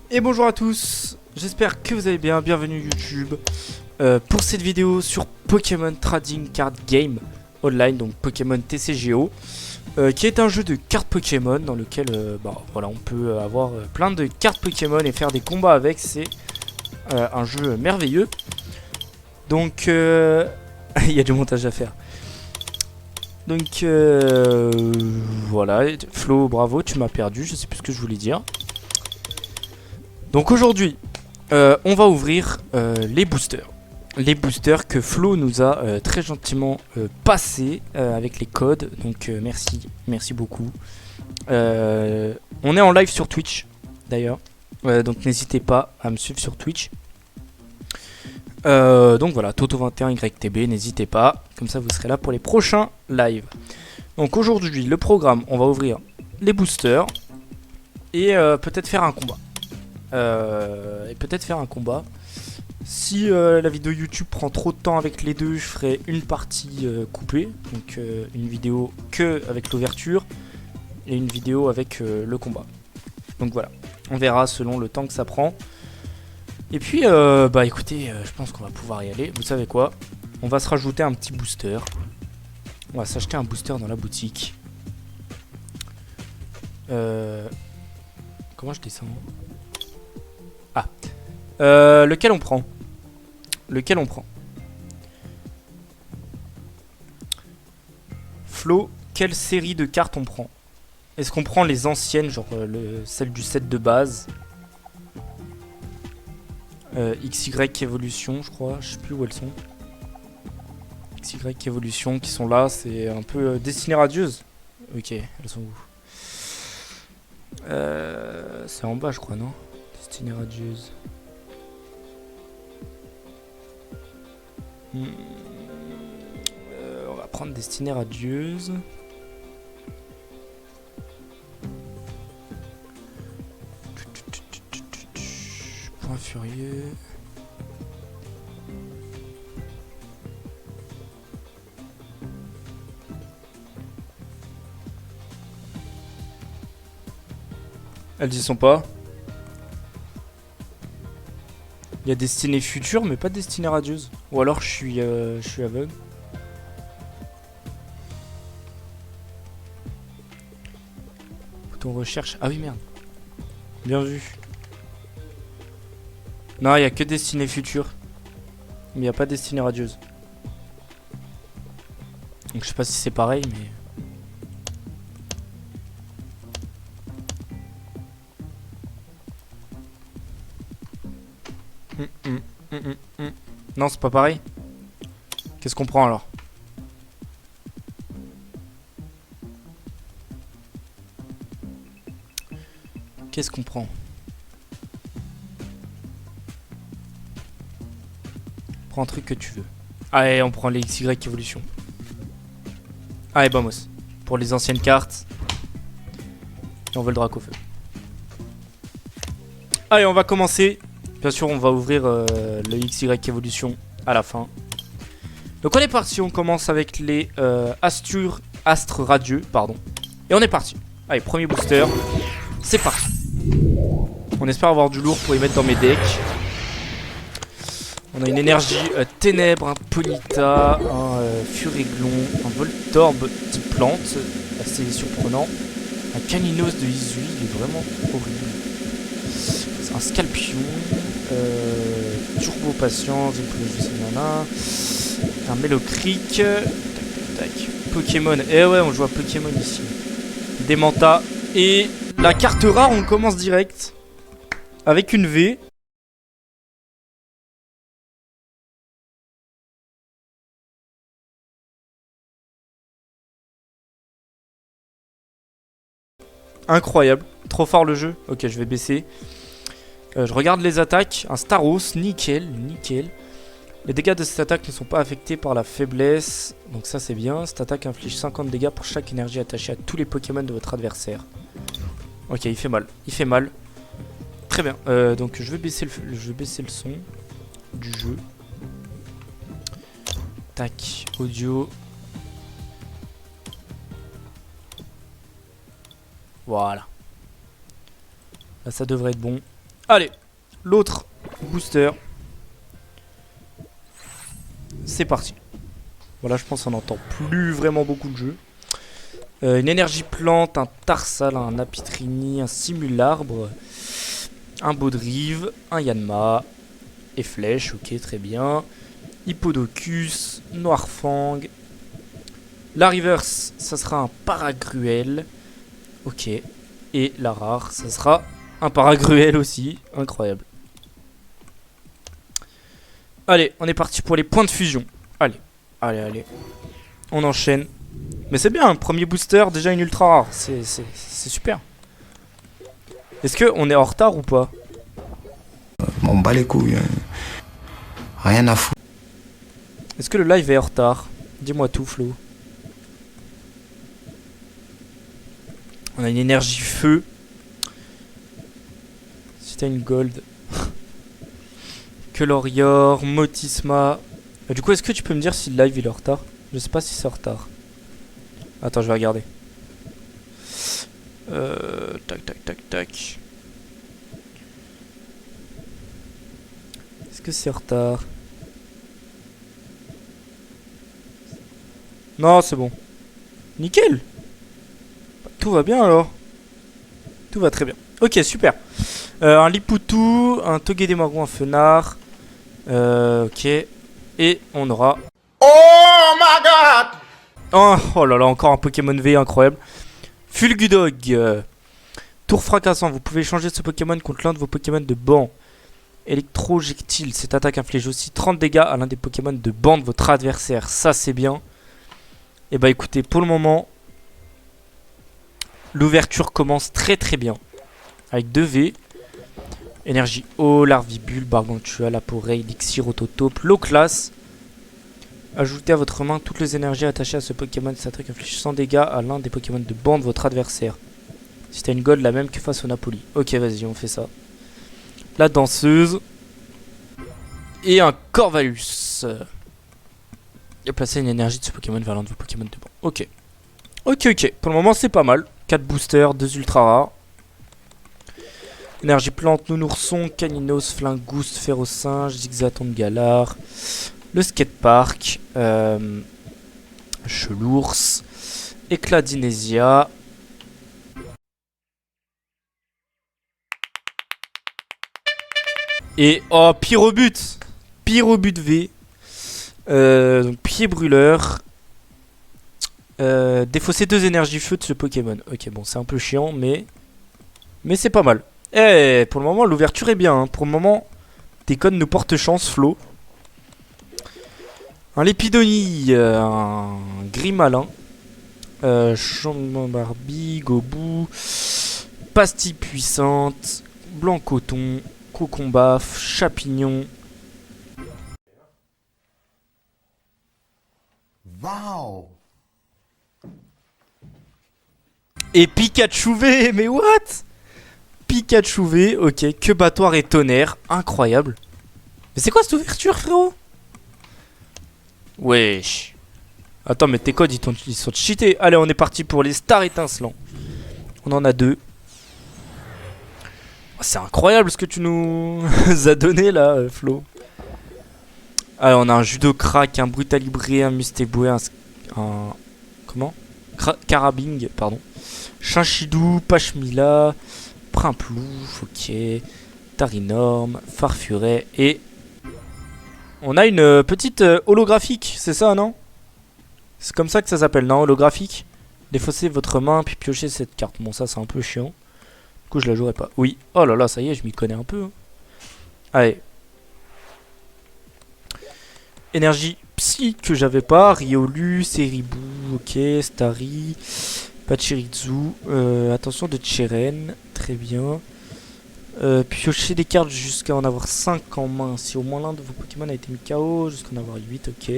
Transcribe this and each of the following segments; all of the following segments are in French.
Et bonjour à tous, j'espère que vous allez bien, bienvenue YouTube pour cette vidéo sur Pokémon Trading Card Game Online, donc Pokémon TCGO, qui est un jeu de cartes Pokémon dans lequel voilà, on peut avoir plein de cartes Pokémon et faire des combats avec. C'est un jeu merveilleux, donc il y a du montage à faire. Donc voilà, Flo, bravo, tu m'as perdu, je sais plus ce que je voulais dire. Donc aujourd'hui, on va ouvrir les boosters. Les boosters que Flo nous a très gentiment passés avec les codes. Donc merci beaucoup. On est en live sur Twitch d'ailleurs. Donc n'hésitez pas à me suivre sur Twitch. Donc voilà, Toto21YTB, n'hésitez pas. Comme ça vous serez là pour les prochains lives. Donc aujourd'hui, le programme, on va ouvrir les boosters. Et peut-être faire un combat. Si la vidéo YouTube prend trop de temps avec les deux, je ferai une partie coupée, donc une vidéo que avec l'ouverture et une vidéo avec le combat. Donc voilà, on verra selon le temps que ça prend. Et puis écoutez, je pense qu'on va pouvoir y aller. Vous savez quoi, on va se rajouter un petit booster. On va s'acheter un booster dans la boutique. Comment je descends? Ah, lequel on prend? Flo, quelle série de cartes on prend? Est-ce qu'on prend les anciennes, genre celle du set de base? XY Evolution, je crois, je sais plus où elles sont. XY Evolution qui sont là, c'est un peu Destinée Radieuse. Ok, elles sont où? C'est en bas, je crois, non? Destinée Radieuse. On va prendre Destinée Radieuse. Point furieux. Elles y sont pas. Il y a Destinée Future, mais pas Destinée Radieuse. Ou alors je suis aveugle. Bouton recherche. Ah oui, merde. Bien vu. Non, il n'y a que Destinée Future. Mais il n'y a pas Destinée Radieuse. Donc je sais pas si c'est pareil, mais... Non, c'est pas pareil. Qu'est-ce qu'on prend alors? Qu'est-ce qu'on prend? Prends un truc que tu veux. Allez, on prend les XY Evolution. Allez, vamos. Pour les anciennes cartes. Et on veut le Dracofeu. Allez, on va commencer. Bien sûr, on va ouvrir le XY Evolution à la fin. Donc on est parti, on commence avec les Astres Radieux, pardon. Et on est parti. Allez, premier booster. C'est parti. On espère avoir du lourd pour y mettre dans mes decks. On a une énergie Ténèbres, un Ponyta, un Furéglon, un Voltorb type plante, assez surprenant. Un Caninos de Izui, il est vraiment horrible. Un Scalpion, Turbo Patience, un Melocric, tac, Pokémon, eh ouais, on joue à Pokémon ici. Des Manta, et la carte rare, on commence direct avec une V. Incroyable, trop fort le jeu. Ok, je vais baisser. Je regarde les attaques. Un Staros, nickel. Les dégâts de cette attaque ne sont pas affectés par la faiblesse. Donc ça c'est bien. Cette attaque inflige 50 dégâts pour chaque énergie attachée à tous les Pokémon de votre adversaire. Ok, il fait mal. Très bien. Donc je vais baisser le son du jeu. Tac, audio. Voilà. Là ça devrait être bon. Allez, l'autre booster. C'est parti. Voilà, je pense qu'on n'entend plus vraiment beaucoup de jeu. Une énergie plante, un tarsal, un apitrini, un simularbre, un baudrive, un yanma et flèche, ok, très bien. Hippodocus, noirfang. La reverse, ça sera un paragruel, ok. Et la rare, ça sera un paragruel aussi, incroyable. Allez, on est parti pour les points de fusion. Allez, allez, allez. On enchaîne. Mais c'est bien, premier booster, déjà une ultra rare. C'est super. Est-ce qu'on est en retard ou pas? M'en bat les couilles. Rien à foutre. Est-ce que le live est en retard? Dis-moi tout, Flo. On a une énergie feu. Si t'as une gold. Kelorior, Motisma. Du coup, est-ce que tu peux me dire si le live il est en retard? Je sais pas si c'est en retard. Attends, je vais regarder. Tac, tac, tac, tac. Est-ce que c'est en retard? Non, c'est bon. Nickel. Tout va bien alors. Tout va très bien. Ok, super. Un Lipoutou, un Togedemaru, un Fenard. Ok. Et on aura... Oh my god! Oh là là, encore un Pokémon V incroyable. Fulgudog. Tour fracassant. Vous pouvez changer ce Pokémon contre l'un de vos Pokémon de banc. Électrojectile. Cette attaque inflige aussi 30 dégâts à l'un des Pokémon de banc de votre adversaire. Ça, c'est bien. Et bah écoutez, pour le moment, l'ouverture commence très très bien. Avec 2 V. Énergie eau, Larvibule, Bargantua, Laporé, Elixir, Autotope, low class. Ajoutez à votre main toutes les énergies attachées à ce Pokémon. Cette attaque inflige 100 dégâts à l'un des Pokémon de banc de votre adversaire. Si t'as une gold, la même que face au Napoli. Ok, vas-y, on fait ça. La danseuse. Et un Corvalus. Et placer une énergie de ce Pokémon vers l'un de vos Pokémon de banc. Ok. Ok, ok. Pour le moment, c'est pas mal. 4 boosters, 2 ultra rares. Énergie plante, Nounourson, Caninos, Flingouste, Ferrosinge, Zigzaton, Galar. Le skatepark. Chelours. Éclat d'Inésia. Et oh, Pyrobut. Pyrobut V. Donc pied brûleur. Défausser 2 énergies feu de ce Pokémon. Ok, bon, c'est un peu chiant, mais c'est pas mal. Eh, pour le moment, l'ouverture est bien. Hein. Pour le moment, tes codes nous portent chance, Flo. Un Lépidoni, un Grimalin, Chambarbi, Gobou, Pastille puissante, Blanc coton, Cocombaf, Chapignon. Wow! Et Pikachu V, mais what? Pikachu V, ok, que battoir et tonnerre, incroyable. Mais c'est quoi cette ouverture, frérot? Wesh. Attends, mais tes codes, ils sont cheatés. Allez, on est parti pour les stars étincelants. On en a 2. Oh, c'est incroyable ce que tu nous as donné, là, Flo. Allez, on a un Judocrack, un Brutalibré, un Mustéboué, un comment? Carabing, pardon. Chinchidou, Pachmila, Primplouf, ok. Tarinorm, Farfuret et... On a une petite holographique, c'est ça, non? C'est comme ça que ça s'appelle, non? Holographique. Défaussez votre main, puis piochez cette carte. Bon, ça, c'est un peu chiant. Du coup, je la jouerai pas. Oui. Oh là là, ça y est, je m'y connais un peu. Hein. Allez. Énergie Psy que j'avais pas. Riolu, Seribou, ok. Starry, Pachirizu. Attention de Cheren. Très bien. Piocher des cartes jusqu'à en avoir 5 en main. Si au moins l'un de vos Pokémon a été mis KO, jusqu'à en avoir 8, ok.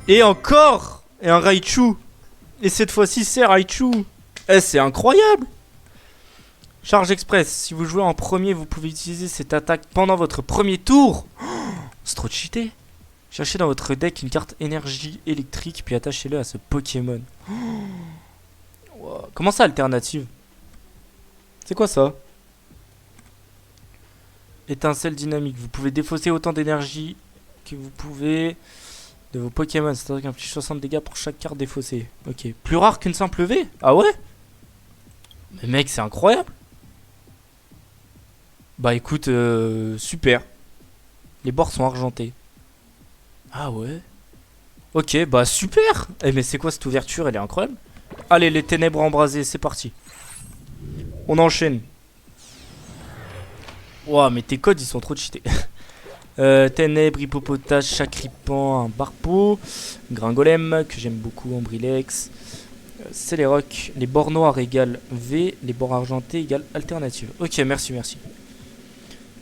Et encore! Et un Raichu! Et cette fois-ci, c'est Raichu! Eh, c'est incroyable! Charge express. Si vous jouez en premier, vous pouvez utiliser cette attaque pendant votre premier tour. Oh, c'est trop cheaté. Cherchez dans votre deck une carte énergie électrique, puis attachez-le à ce Pokémon. Oh. Wow. Comment ça, alternative? C'est quoi ça? Étincelle dynamique. Vous pouvez défausser autant d'énergie que vous pouvez de vos Pokémon. C'est-à-dire qu'un plus 60 dégâts pour chaque carte défaussée. Ok. Plus rare qu'une simple V? Ah ouais? Mais mec, c'est incroyable. Bah écoute, super. Les bords sont argentés. Ah ouais? Ok, bah super. Eh mais c'est quoi cette ouverture? Elle est incroyable. Allez, les ténèbres embrasées, c'est parti. On enchaîne. Ouah, mais tes codes, ils sont trop cheatés. Ténèbres, hippopotage, chacripan, un barpeau, gringolem, que j'aime beaucoup, ambrilex. Céléroc, les bords noirs égale V, les bords argentés égale alternative. Ok, merci, merci.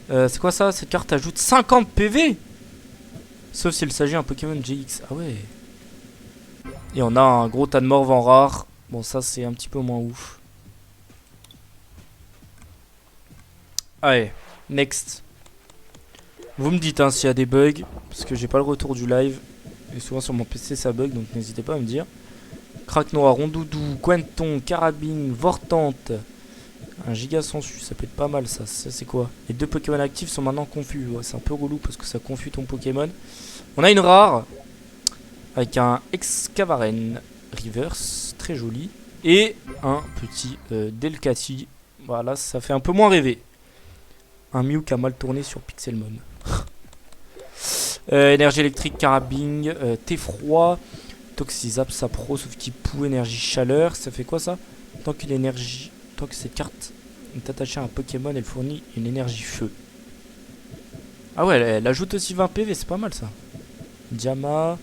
C'est quoi ça? Cette carte ajoute 50 PV. Sauf s'il s'agit d'un Pokémon GX. Ah ouais. Et on a un gros tas de morts rare. Bon, ça c'est un petit peu moins ouf. Allez, next. Vous me dites hein, s'il y a des bugs. Parce que j'ai pas le retour du live. Et souvent sur mon PC ça bug. Donc n'hésitez pas à me dire. Crack noir, rondoudou, Quenton, carabine, vortante. Un giga sensu, ça peut être pas mal ça. Ça c'est quoi? Les deux Pokémon actifs sont maintenant confus. Ouais, c'est un peu relou parce que ça confuse ton Pokémon. On a une rare. Avec un Excavaren reverse. Très joli. Et un petit Delcatty. Voilà, ça fait un peu moins rêver. Un Mew qui a mal tourné sur Pixelmon. Énergie électrique, carabine, T-froid. Toxizap, Sapro, sauf qu'il poue, énergie chaleur. Ça fait quoi ça? Tant que cette carte est attachée à un Pokémon, elle fournit une énergie feu. Ah ouais, elle ajoute aussi 20 PV, c'est pas mal ça. Diama.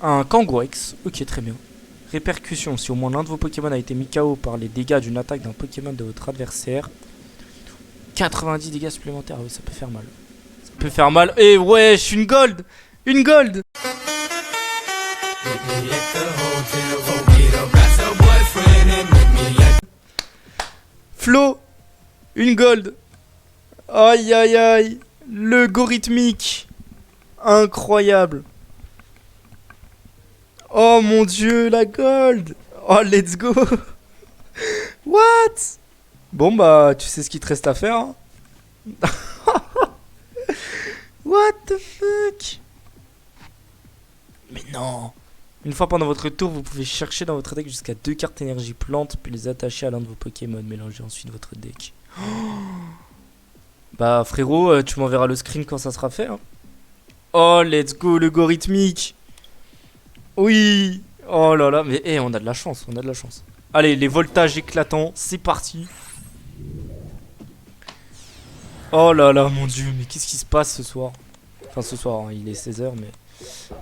Un Kangourex, ok très bien. Répercussion, si au moins l'un de vos Pokémon a été mis KO par les dégâts d'une attaque d'un Pokémon de votre adversaire. 90 dégâts supplémentaires, ah oui ça peut faire mal. Ça peut faire mal, et ouais, je suis une gold. Une gold. Flo, une gold. Aïe aïe aïe. Le gorithmique. Incroyable. Oh mon dieu, la gold. Oh, let's go. What? Bon bah, tu sais ce qu'il te reste à faire. Hein. What the fuck? Mais non. Une fois pendant votre tour, vous pouvez chercher dans votre deck jusqu'à 2 cartes énergie plante, puis les attacher à l'un de vos Pokémon. Mélangez ensuite votre deck. Bah frérot, tu m'enverras le screen quand ça sera fait. Hein. Oh, let's go, le gorithmique. Oui. Oh là là, mais on a de la chance, on a de la chance. Allez, les voltages éclatants, c'est parti. Oh là là, mon dieu, mais qu'est-ce qui se passe ce soir? Enfin ce soir, hein, il est 16h, mais...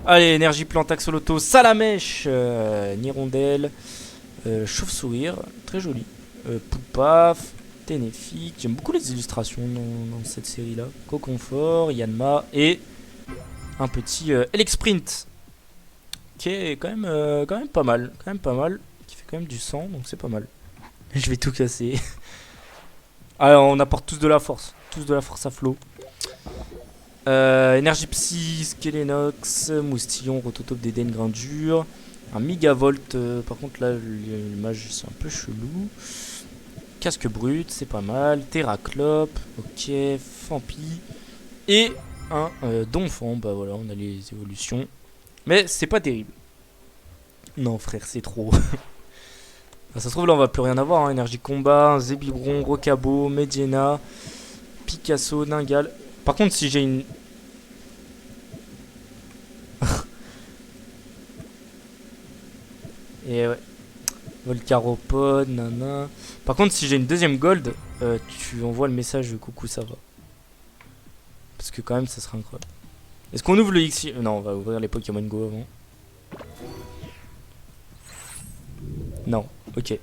Allez, énergie plante axoloto, salamèche, Nirondelle, chauve-sourire, très joli. Poupaf, Ténéfique, j'aime beaucoup les illustrations dans cette série-là. Coconfort, Yanma et un petit Elexprint. Qui est quand même pas mal, qui fait quand même du sang, donc c'est pas mal. Je vais tout casser. Alors, on apporte tous de la force à flot. Énergie Psy, Skelenox, Moustillon, Rototope d'Eden, Grindure. Un Mégavolt, par contre là l'image c'est un peu chelou. Casque brut, c'est pas mal. Terraclope, ok. Fampi. Et un Donphan, bah voilà, on a les évolutions. Mais c'est pas terrible. Non frère, c'est trop. Ça se trouve là on va plus rien avoir, hein. Énergie combat, Zébibron, Rocabo, Mediena, Picasso, Ningal. Par contre si j'ai une... Et ouais. Volcaropod, nana. Par contre si j'ai une deuxième gold, tu envoies le message coucou ça va. Parce que quand même ça serait incroyable. Est-ce qu'on ouvre le X? Non, on va ouvrir les Pokémon Go avant. Non, ok.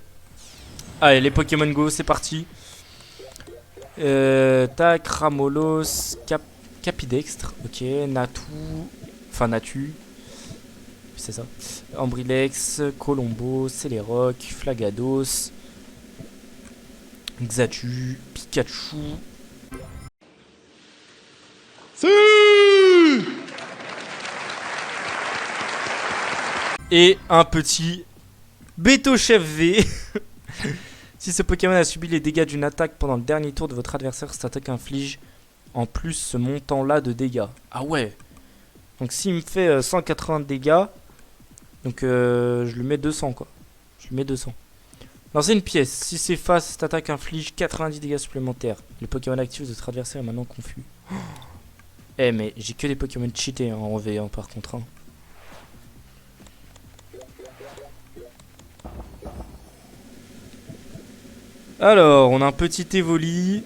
Allez, les Pokémon Go, c'est parti. Tac, Ramolos, Capidextre, ok, Natu, enfin Natu, c'est ça. Ambrilex, Colombo, Céléroc, Flagados, Xatu, Pikachu. Et un petit Beto Chef V. Si ce Pokémon a subi les dégâts d'une attaque pendant le dernier tour de votre adversaire, cette attaque inflige en plus ce montant-là de dégâts. Ah ouais. Donc s'il me fait 180 de dégâts, donc je lui mets 200 quoi. Je lui mets 200. Lancez une pièce. Si c'est face, cette attaque inflige 90 dégâts supplémentaires. Le Pokémon actif de votre adversaire est maintenant confus. Eh mais j'ai que des Pokémon cheatés hein, en V1 par contre. Hein. Alors, on a un petit Evoli.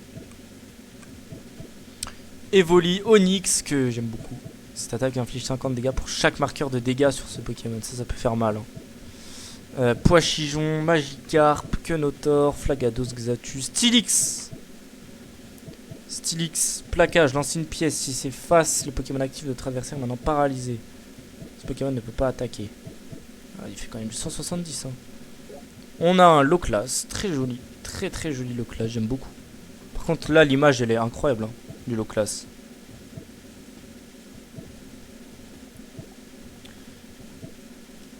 Evoli Onyx que j'aime beaucoup. Cette attaque inflige 50 dégâts pour chaque marqueur de dégâts sur ce Pokémon. Ça peut faire mal. Hein. Poichijon, Magikarp, Quenotor, Flagados, Xatus, Stylix. Stylix, plaquage, lance une pièce. Si c'est face, le Pokémon actif de votre adversaire est maintenant paralysé. Ce Pokémon ne peut pas attaquer. Ah, il fait quand même du 170. Hein. On a un Loclas, très joli. Très joli Loclas, j'aime beaucoup. Par contre là l'image elle est incroyable hein, du Loclas.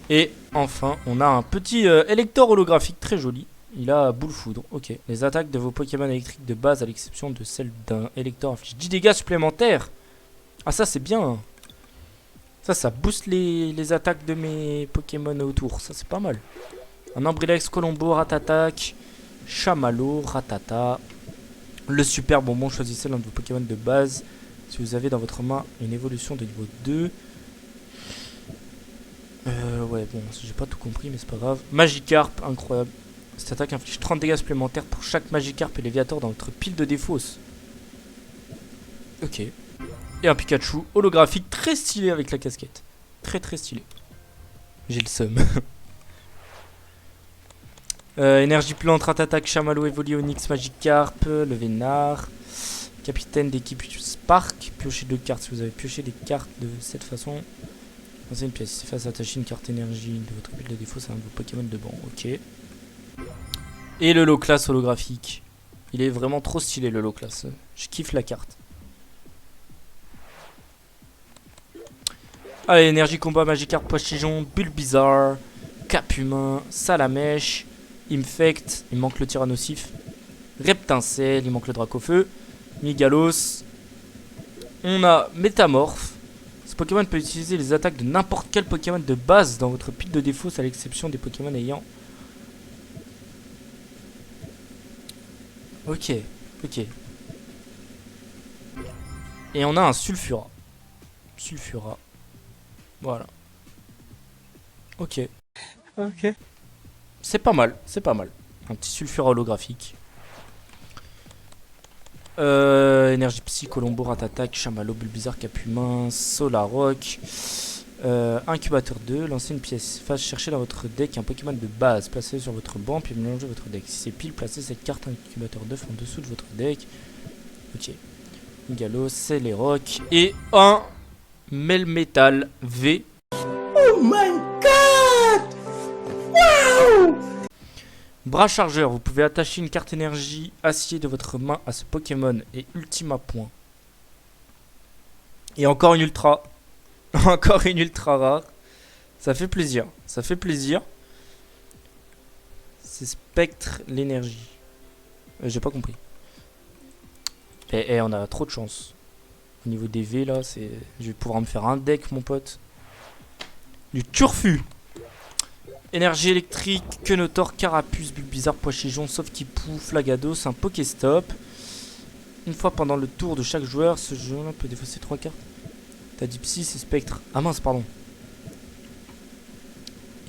Et enfin on a un petit élector holographique très joli. Il a boule foudre, ok. Les attaques de vos Pokémon électriques de base à l'exception de celle d'un élector infligent 10 dégâts supplémentaires. Ah ça c'est bien. Ça booste les attaques de mes Pokémon autour, ça c'est pas mal. Un Ambrilex, Colombo, Ratatac, Chamallow, Ratata. Le super bonbon, choisissez l'un de vos Pokémon de base. Si vous avez dans votre main une évolution de niveau 2. Ouais, bon, j'ai pas tout compris, mais c'est pas grave. Magikarp, incroyable. Cette attaque inflige 30 dégâts supplémentaires pour chaque Magikarp et Léviator dans votre pile de défausse. Ok. Et un Pikachu holographique très stylé avec la casquette. Très stylé. J'ai le seum. Énergie plante, Ratatac, Chamallow, Evoli, Onyx, Magikarp, le Vénard. Capitaine d'équipe Spark. Piochez 2 cartes si vous avez pioché des cartes de cette façon. Lancez une pièce. Si c'est face, attachez une carte énergie de votre pile de défaut, c'est un de vos Pokémon de banc. Ok. Et le Loclas holographique. Il est vraiment trop stylé le Loclas. Je kiffe la carte. Allez, énergie combat, Magikarp, Poichijon, Bulbizarre, Capumain, Salamèche. Infect, il manque le Tyrannosif. Reptincelle, il manque le Dracofeu. Migalos. On a Métamorphe. Ce Pokémon peut utiliser les attaques de n'importe quel Pokémon de base dans votre pile de défauts, à l'exception des Pokémon ayant. Ok. Et on a un Sulfura. Voilà. Ok. C'est pas mal. Un petit Sulfura holographique. Énergie Psy, Colombo, Ratatac, Chamallow, Bulbizarre, Capumain, Solarock. Incubateur 2, lancez une pièce. Face, cherchez dans votre deck un Pokémon de base. Placez sur votre banc, puis mélangez votre deck. Si c'est pile, placez cette carte Incubateur 2 en dessous de votre deck. Ok. Galos, Celerock. Et un Melmetal V. Oh my god! Wow! Bras chargeur, vous pouvez attacher une carte énergie acier de votre main à ce Pokémon et ultima point. Et encore une ultra. Encore une ultra rare. Ça fait plaisir. C'est Spectre l'énergie. J'ai pas compris. Et on a trop de chance. Au niveau des V là, je vais pouvoir me faire un deck mon pote. Du Turfu. Énergie électrique, Quenotor, Carapuce, Bulbizarre, Poichijon, Sauf-qui-Pou, Flagados, un Pokéstop. Une fois pendant le tour de chaque joueur, ce jeu-là peut défausser 3 cartes. T'as dit Psy, c'est Spectre. Ah mince, pardon.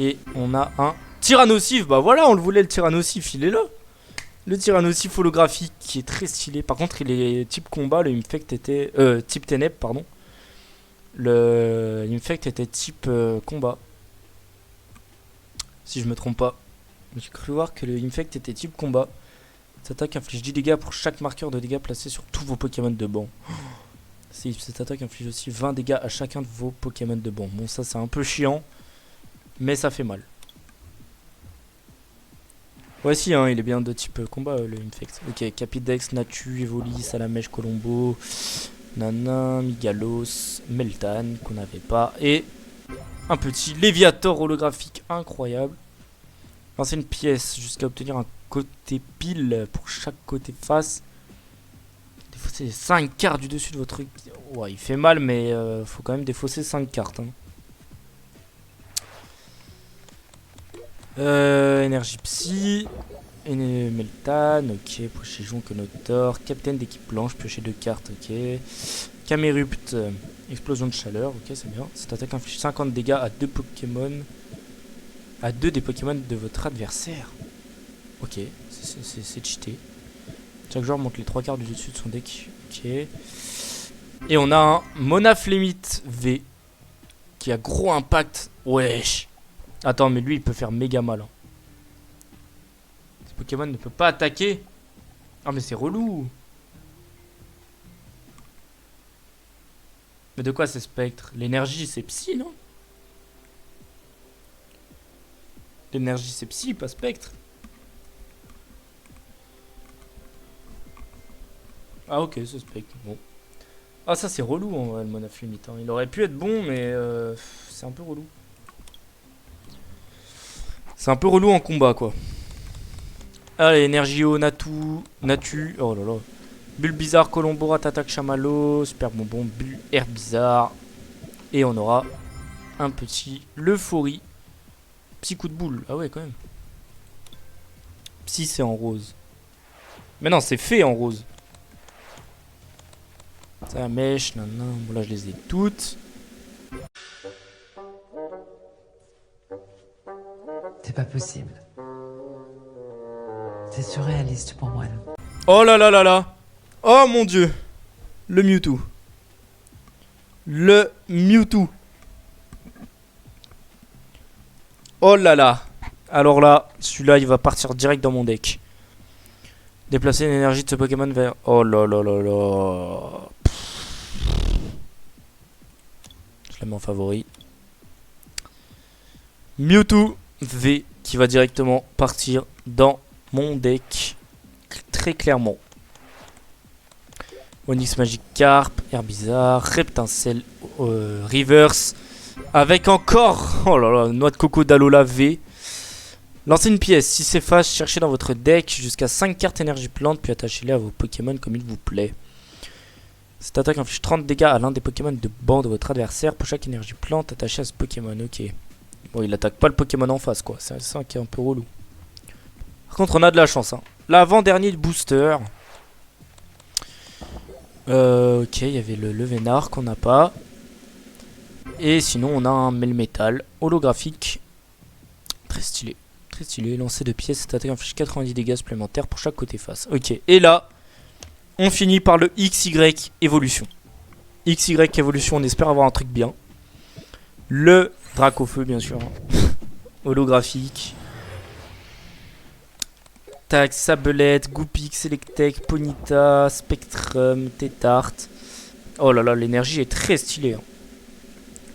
Et on a un Tyrannosif. Bah voilà, on le voulait le Tyrannosif, il est là. Le Tyrannosif holographique qui est très stylé. Par contre, il est type combat. Le Infect était... type ténèbres, pardon. Le Infect était type combat. Si je me trompe pas. J'ai cru voir que le Infect était type combat. Cette attaque inflige 10 dégâts pour chaque marqueur de dégâts placé sur tous vos Pokémon de banc. Cette attaque inflige aussi 20 dégâts à chacun de vos Pokémon de banc. Bon, ça c'est un peu chiant. Mais ça fait mal. Ouais, si, hein, il est bien de type combat, le Infect. Ok, Capidex, Natu, Evoli, Salamèche, Colombo, Nana, Migalos, Meltan, qu'on n'avait pas. Et un petit Léviator holographique incroyable. Lancer une pièce jusqu'à obtenir un côté pile, pour chaque côté face. Défausser 5 cartes du dessus de votre... Ouais, il fait mal, mais faut quand même défausser 5 cartes. Hein. Énergie psy. Meltan, ok. Piocher Jonconotor. Capitaine d'équipe blanche, piocher 2 cartes, ok. Camerupt, explosion de chaleur, ok, c'est bien. Cette attaque inflige 50 dégâts à 2 Pokémon. À 2 des Pokémon de votre adversaire. Ok, c'est cheaté. Chaque joueur monte les 3 cartes du dessus de son deck. Ok. Et on a un Monaflémite V qui a gros impact. Wesh. Attends, mais lui il peut faire méga mal. Hein. Ce Pokémon ne peut pas attaquer. Ah, mais c'est relou. Mais de quoi c'est spectre? L'énergie c'est psy, non? L'énergie c'est psy, pas spectre. Ah ok, c'est spectre. Bon. Ah ça c'est relou en vrai, le Monaflémite. Hein. Il aurait pu être bon, mais c'est un peu relou. C'est un peu relou en combat quoi. Allez, Energio, Natu. Oh là là. Bulbizarre, Colombo, Ratatac, Chamallow, Super Bonbon, Bull, Air Bizarre. Et on aura un petit L'Euphorie. Psy coup de boule. Ah ouais, quand même. Psy, c'est en rose. Mais non, c'est fait en rose. Ça mèche, nanana. Bon, là, je les ai toutes. C'est pas possible. C'est surréaliste pour moi. Là. Oh là là là là. Oh mon dieu. Le Mewtwo. Le Mewtwo. Oh là là. Alors là, celui-là, il va partir direct dans mon deck. Déplacer l'énergie de ce Pokémon vers... Oh là là là là. Je la mets en favori. Mewtwo V qui va directement partir dans mon deck. Très clairement. Onyx Magikarp, Herbizarre, Reptincelle, Reverse. Avec encore, oh là là, Noix de Coco d'Alola V. Lancez une pièce, si c'est face, cherchez dans votre deck jusqu'à 5 cartes énergie plante, puis attachez-les à vos Pokémon comme il vous plaît. Cette attaque inflige 30 dégâts à l'un des Pokémon de banc de votre adversaire pour chaque énergie plante attachée à ce Pokémon. Ok. Bon, il attaque pas le Pokémon en face, quoi. C'est ça qui est un peu relou. Par contre, on a de la chance. Hein. L'avant-dernier booster. Ok, il y avait le Levénard qu'on n'a pas. Et sinon, on a un Melmetal holographique. Très stylé. Très stylé. Lancer de pièces, cette attaque inflige 90 dégâts supplémentaires pour chaque côté face. Ok, et là, on finit par le XY évolution. XY évolution, on espère avoir un truc bien. Le Dracofeu, bien sûr. Holographique. Tac, Sablette, Goupix, Selectech, Ponyta, Spectrum, Tétart. Oh là là, l'énergie est très stylée. Hein.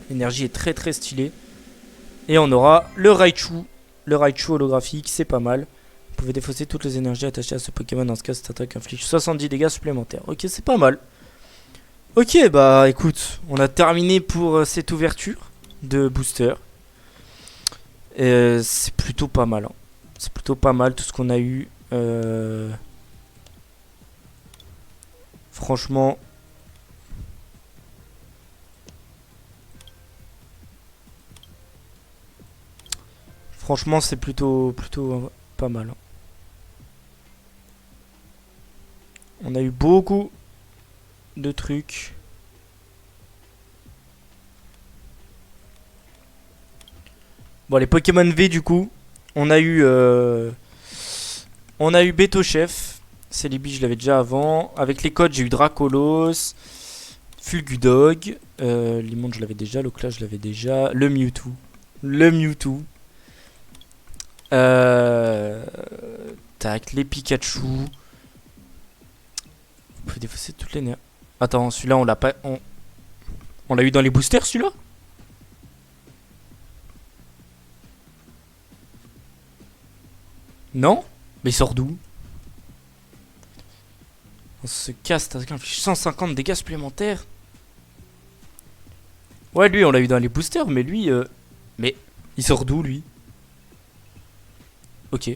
L'énergie est très très stylée. Et on aura le Raichu. Le Raichu holographique, c'est pas mal. Vous pouvez défausser toutes les énergies attachées à ce Pokémon. Dans ce cas, cette attaque inflige 70 dégâts supplémentaires. Ok, c'est pas mal. Ok, bah écoute, on a terminé pour cette ouverture de booster. C'est plutôt pas mal. Hein. C'est plutôt pas mal tout ce qu'on a eu. Franchement. Franchement, c'est plutôt pas mal. Hein. On a eu beaucoup de trucs. Bon, les Pokémon V du coup. On a eu Beto Chef. Celebi, je l'avais déjà avant. Avec les codes, j'ai eu Dracolos, Fulgudog. Limonde, je l'avais déjà. Locla, je l'avais déjà. Le Mewtwo. Le Mewtwo. Tac, les Pikachu. Vous pouvez défausser toutes les nerfs. Attends, celui-là, on l'a pas. On l'a eu dans les boosters, celui-là? Non? Mais il sort d'où? On se casse, t'as 150 dégâts supplémentaires. Ouais, lui, on l'a eu dans les boosters, mais lui... Mais il sort d'où, lui? Ok.